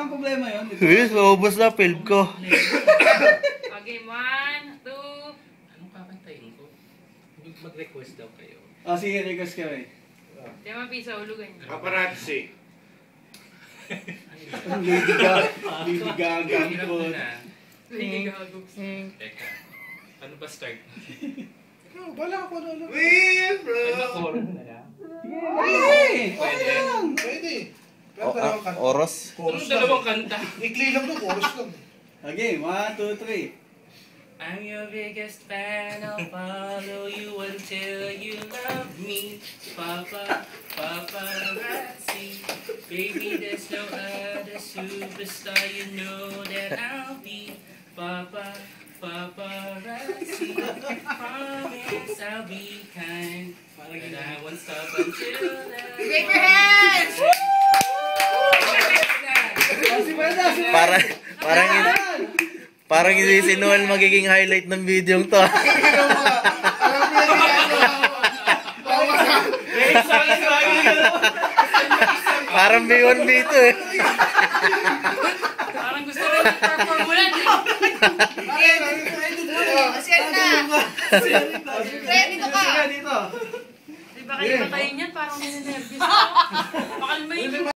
Walang problema yun. Yes, maubos na, failed ko. Okay, 1, 2. Anong kakantayin ko? Mag-request daw kayo. Sige, request ka rin. Tema pisa, ulugan niyo. Paparazzi. Lady Gaga po. Lady Gaga. Teka, ano ba start? Wala ako na lang. Wait, bro! Coro na lang. Pwede. Pwede. Pero dalawang kanta. Oros. Anong dalawang kanta? Ikli lang no, chorus lang. Okay, 1, 2, 3. I'm your biggest fan, I'll follow you until you love me. Papa, paparazzi. Baby, there's no other superstar, you know that I'll be. Papa, paparazzi. Promise I'll be kind, but I won't stop until then. Wave your hands! Parang hindi si Noel magiging highlight ng video to. Parang B1 B2 eh. Parang gusto rin mag-perform mo lang eh. Asyad na! Kaya dito ka! Dito. Diba kayo patayin yan? Parang nininervous ako. Pakalmayin mo.